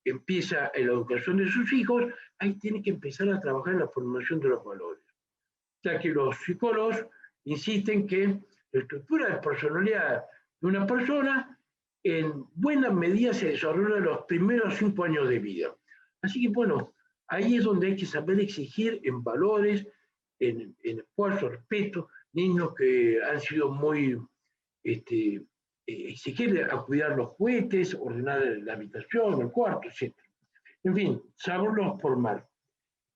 empieza en la educación de sus hijos, ahí tiene que empezar a trabajar en la formación de los valores. Ya que los psicólogos insisten que la estructura de personalidad de una persona en buena medida se desarrolla en los primeros 5 años de vida. Así que bueno, ahí es donde hay que saber exigir en valores, en esfuerzo, respeto, niños que han sido muy exigir a cuidar los juguetes, ordenar la habitación, el cuarto, etc. En fin, saberlos formar.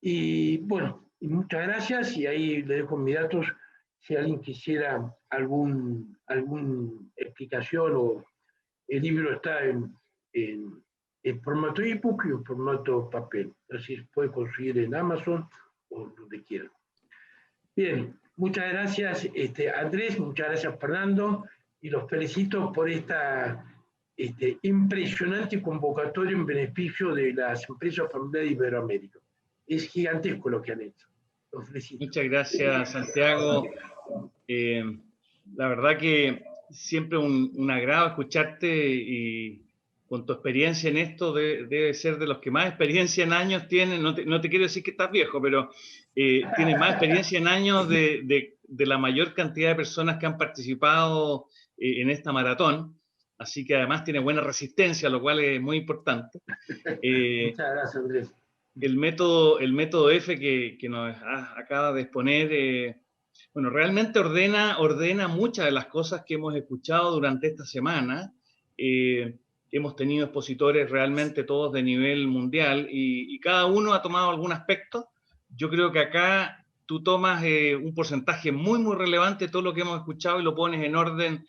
Y bueno, y muchas gracias, y ahí le dejo mis datos si alguien quisiera alguna explicación, o el libro está en formato ebook y en formato papel, así se puede conseguir en Amazon o donde quiera. Bien, muchas gracias Andrés, muchas gracias Fernando, y los felicito por esta impresionante convocatoria en beneficio de las empresas familiares de Iberoamérica. Es gigantesco lo que han hecho. Los felicito. Muchas gracias, Santiago. La verdad que siempre un agrado escucharte, y con tu experiencia en esto debe ser de los que más experiencia en años tienen. No te quiero decir que estás viejo, pero tienes más experiencia en años de la mayor cantidad de personas que han participado en esta maratón. Así que además tiene buena resistencia, lo cual es muy importante. Muchas gracias, Andrés. El método F que nos acaba de exponer, bueno, realmente ordena muchas de las cosas que hemos escuchado durante esta semana. Hemos tenido expositores realmente todos de nivel mundial, y cada uno ha tomado algún aspecto. Yo creo que acá tú tomas un porcentaje muy, muy relevante de todo lo que hemos escuchado y lo pones en orden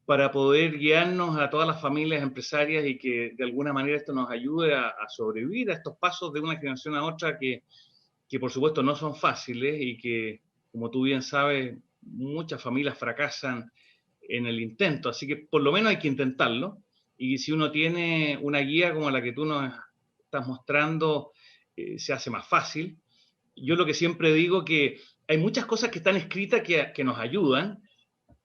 para poder guiarnos a todas las familias empresarias, y que de alguna manera esto nos ayude a sobrevivir a estos pasos de una generación a otra que por supuesto no son fáciles, y que, como tú bien sabes, muchas familias fracasan en el intento. Así que por lo menos hay que intentarlo, y si uno tiene una guía como la que tú nos estás mostrando, se hace más fácil. Yo lo que siempre digo, que hay muchas cosas que están escritas que nos ayudan,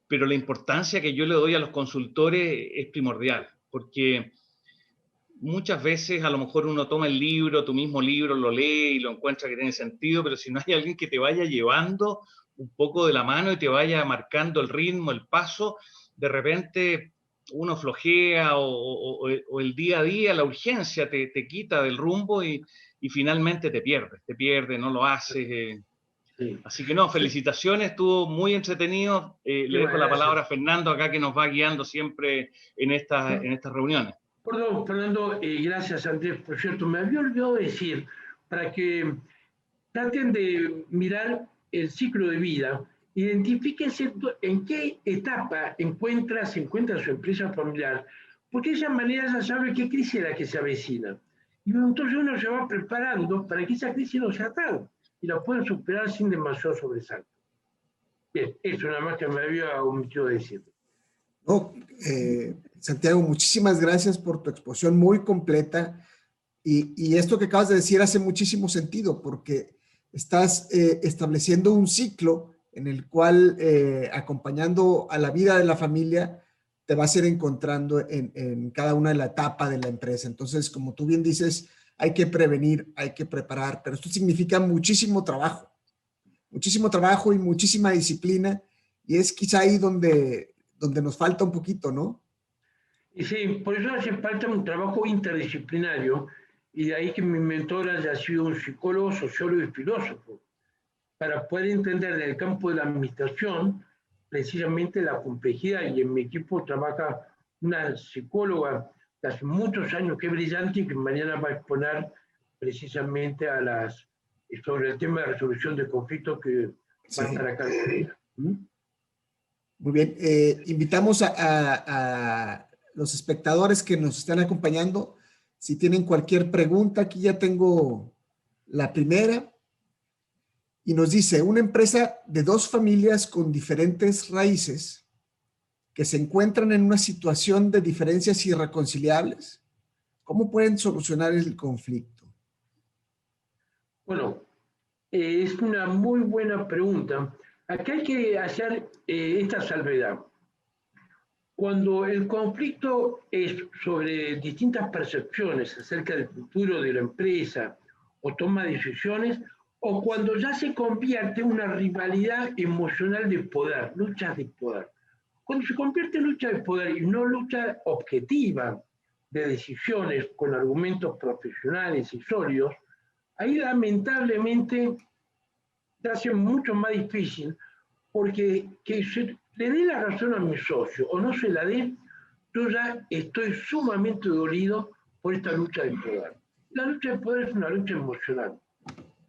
pero la importancia que yo le doy a los consultores es primordial, porque muchas veces a lo mejor uno toma el libro, tu mismo libro, lo lee y lo encuentra que tiene sentido, pero si no hay alguien que te vaya llevando un poco de la mano y te vaya marcando el ritmo, el paso, de repente uno flojea, o el día a día, la urgencia te quita del rumbo, y finalmente te pierdes, no lo haces. Sí. Así que no, felicitaciones, estuvo muy entretenido. Le dejo la palabra a Fernando acá, que nos va guiando siempre en estas reuniones. Perdón, Fernando, gracias Andrés. Por cierto, me había olvidado decir, para que traten de mirar el ciclo de vida, identifíquense en qué etapa se encuentra su empresa familiar, porque de esa manera ya sabe qué crisis es la que se avecina. Y entonces uno se va preparando para que esa crisis no sea tal, y la pueden superar sin demasiado sobresalto. Bien, eso nada más que me había omitido decir. No, Santiago, muchísimas gracias por tu exposición muy completa, y esto que acabas de decir hace muchísimo sentido, porque estás estableciendo un ciclo en el cual, acompañando a la vida de la familia, te vas a ir encontrando en cada una de la etapa de la empresa. Entonces, como tú bien dices, hay que prevenir, hay que preparar, pero esto significa muchísimo trabajo y muchísima disciplina, y es quizá ahí donde nos falta un poquito, ¿no? Y sí, por eso hace falta un trabajo interdisciplinario, y de ahí que mi mentor haya sido un psicólogo, sociólogo y filósofo, para poder entender en el campo de la administración precisamente la complejidad. Y en mi equipo trabaja una psicóloga de hace muchos años que es brillante y que mañana va a exponer precisamente sobre el tema de resolución de conflictos que va a estar acá con ella. Muy bien, invitamos a los espectadores que nos están acompañando. Si tienen cualquier pregunta, aquí ya tengo la primera. Y nos dice, una empresa de 2 familias con diferentes raíces que se encuentran en una situación de diferencias irreconciliables, ¿cómo pueden solucionar el conflicto? Bueno, es una muy buena pregunta. Aquí hay que hacer esta salvedad. Cuando el conflicto es sobre distintas percepciones acerca del futuro de la empresa o toma de decisiones, o cuando ya se convierte en una rivalidad emocional de poder, luchas de poder. Cuando se convierte en lucha de poder y no lucha objetiva de decisiones con argumentos profesionales y sólidos, ahí lamentablemente se hace mucho más difícil, porque que se le dé la razón a mi socio o no se la dé, yo ya estoy sumamente dolido por esta lucha de poder. La lucha de poder es una lucha emocional,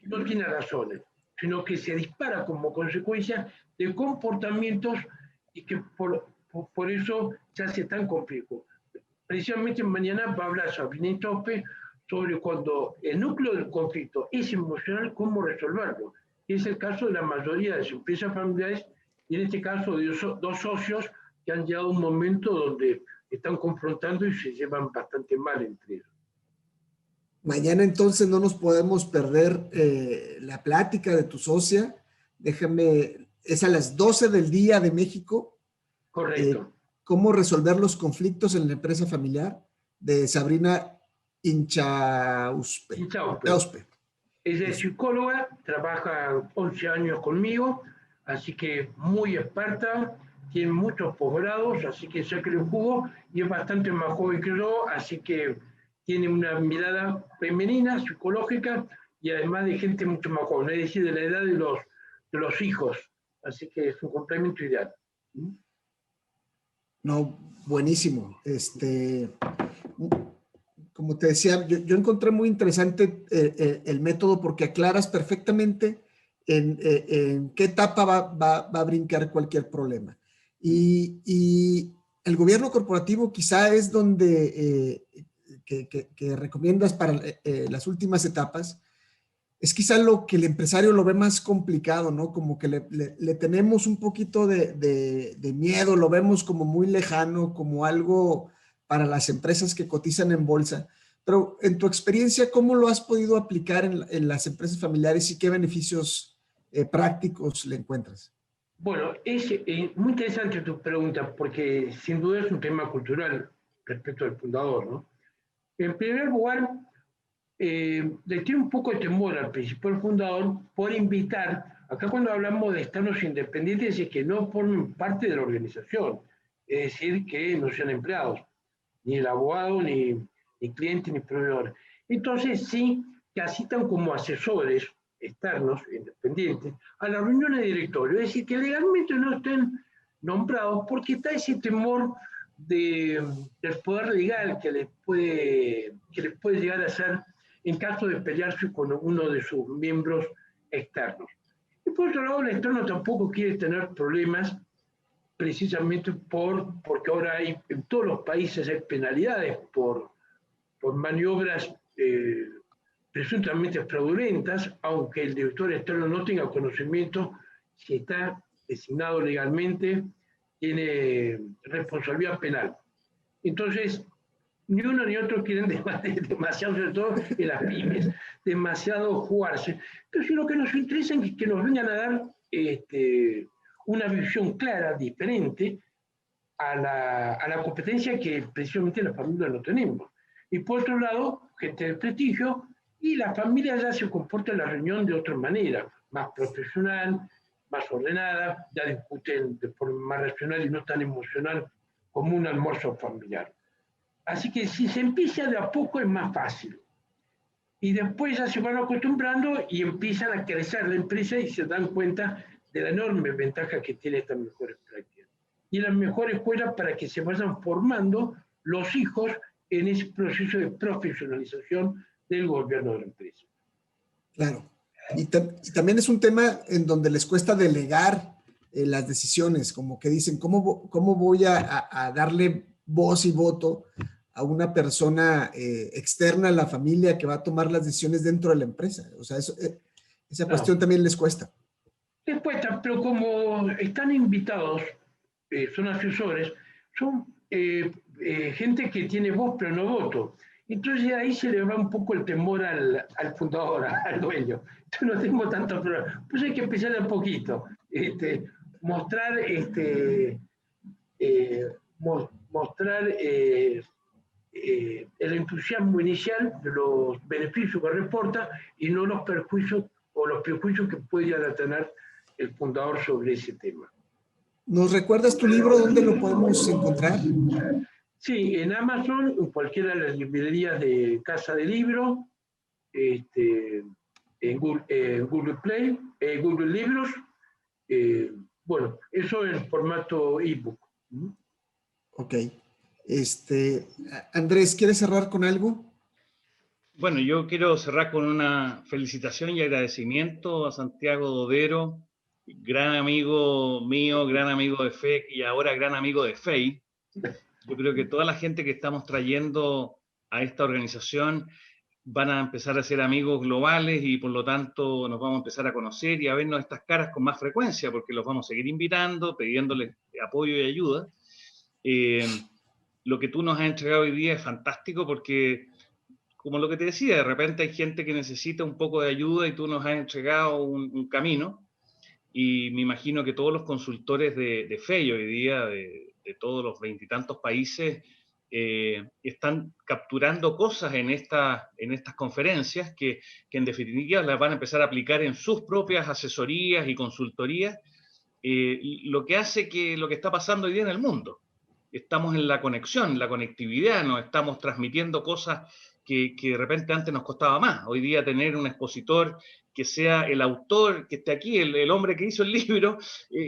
que no tiene razones, sino que se dispara como consecuencia de comportamientos y que por eso se hace tan complejo. Precisamente mañana va a hablar Sabrina Tope sobre cuando el núcleo del conflicto es emocional, cómo resolverlo. Y es el caso de la mayoría de las empresas familiares, y en este caso de 2 socios que han llegado a un momento donde están confrontando y se llevan bastante mal entre ellos. Mañana entonces no nos podemos perder la plática de tu socia. Déjame, es a las 12 del día de México. Correcto. ¿Cómo resolver los conflictos en la empresa familiar? De Sabrina Inchauspe. Inchauspe. Ella es psicóloga, trabaja 11 años conmigo, así que muy experta, tiene muchos posgrados, así que sé que le jugo, y es bastante más joven que yo, así que tiene una mirada femenina, psicológica, y además de gente mucho más joven, es decir, de la edad de los hijos, así que es un complemento ideal. No, buenísimo. Como te decía, yo encontré muy interesante el método porque aclaras perfectamente en qué etapa va a brincar cualquier problema. Y el gobierno corporativo quizá es donde que recomiendas para las últimas etapas, es quizá lo que el empresario lo ve más complicado, ¿no? Como que le tenemos un poquito de miedo, lo vemos como muy lejano, como algo para las empresas que cotizan en bolsa. Pero en tu experiencia, ¿cómo lo has podido aplicar en las empresas familiares y qué beneficios prácticos le encuentras? Bueno, es muy interesante tu pregunta porque sin duda es un tema cultural respecto al fundador, ¿no? En primer lugar, le tiene un poco de temor al principal fundador por invitar, acá cuando hablamos de externos independientes, es que no formen parte de la organización, es decir, que no sean empleados, ni el abogado, ni cliente, ni proveedor. Entonces sí, que asitan como asesores externos, independientes, a las reuniones de directorio, es decir, que legalmente no estén nombrados porque está ese temor del poder legal que les puede llegar a ser en caso de pelearse con uno de sus miembros externos. Y por otro lado, el externo tampoco quiere tener problemas precisamente porque ahora en todos los países hay penalidades por maniobras presuntamente fraudulentas, aunque el director externo no tenga conocimiento, si está designado legalmente, tiene responsabilidad penal. Entonces, ni uno ni otro quieren debatir demasiado, sobre todo en las pymes, demasiado jugarse. Pero si lo que nos interesa es que nos vengan a dar una visión clara, diferente, a la competencia que precisamente la familia no tenemos. Y por otro lado, gente de prestigio, y la familia ya se comporta en la reunión de otra manera, más profesional, más ordenada, ya discuten de forma más racional y no tan emocional como un almuerzo familiar. Así que si se empieza de a poco es más fácil. Y después ya se van acostumbrando y empiezan a crecer la empresa y se dan cuenta de la enorme ventaja que tiene estas mejores prácticas. Y la mejor escuela para que se vayan formando los hijos en ese proceso de profesionalización del gobierno de la empresa. Claro. Y también es un tema en donde les cuesta delegar las decisiones, como que dicen, ¿cómo voy a darle voz y voto a una persona externa a la familia que va a tomar las decisiones dentro de la empresa? O sea, esa cuestión también les cuesta. Les cuesta, pero como están invitados, son asesores, son gente que tiene voz pero no voto. Entonces ahí se le va un poco el temor al fundador, al dueño. Entonces no tengo tanto problema. Pues hay que empezar de a poquito. Mostrar el entusiasmo inicial de los beneficios que reporta y no los perjuicios o los prejuicios que pueda tener el fundador sobre ese tema. ¿Nos recuerdas tu libro? ¿Dónde lo podemos encontrar? Sí, en Amazon, en cualquiera de las librerías de Casa de Libro, en Google Play, Google Libros. Bueno, eso en formato ebook. Ok. Andrés, ¿quieres cerrar con algo? Bueno, yo quiero cerrar con una felicitación y agradecimiento a Santiago Dodero, gran amigo mío, gran amigo de FEC y ahora gran amigo de FEI. Yo creo que toda la gente que estamos trayendo a esta organización van a empezar a ser amigos globales y por lo tanto nos vamos a empezar a conocer y a vernos estas caras con más frecuencia porque los vamos a seguir invitando, pidiéndoles apoyo y ayuda. Lo que tú nos has entregado hoy día es fantástico porque, como lo que te decía, de repente hay gente que necesita un poco de ayuda y tú nos has entregado un camino. Y me imagino que todos los consultores de FEI hoy día, de todos los 20 y tantos países, están capturando cosas en estas conferencias que en definitiva las van a empezar a aplicar en sus propias asesorías y consultorías, lo que hace que lo que está pasando hoy día en el mundo. Estamos en la conexión, la conectividad, nos estamos transmitiendo cosas que de repente antes nos costaba más. Hoy día tener un expositor que sea el autor, que esté aquí, el hombre que hizo el libro,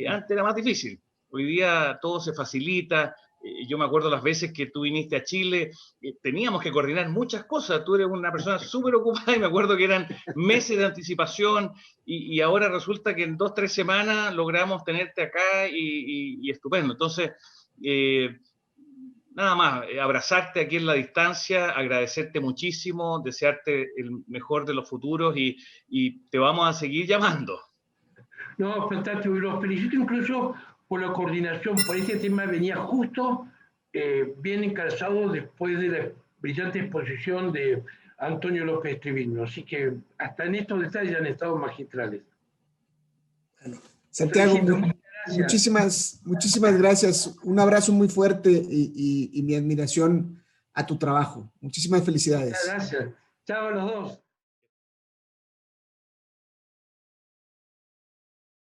antes era más difícil. Hoy día todo se facilita. Yo me acuerdo las veces que tú viniste a Chile, teníamos que coordinar muchas cosas. Tú eres una persona súper ocupada y me acuerdo que eran meses de anticipación y ahora resulta que en 2 o 3 semanas logramos tenerte acá y estupendo. Entonces, nada más, abrazarte aquí en la distancia, agradecerte muchísimo, desearte el mejor de los futuros y te vamos a seguir llamando. No, fantástico, y los felicito incluso por la coordinación, por este tema venía justo bien encalzado después de la brillante exposición de Antonio López Estribino, así que hasta en estos detalles han estado magistrales. Bueno, Santiago, muchísimas gracias. Un abrazo muy fuerte y mi admiración a tu trabajo. Muchísimas felicidades. Muchas gracias. Chao a los dos.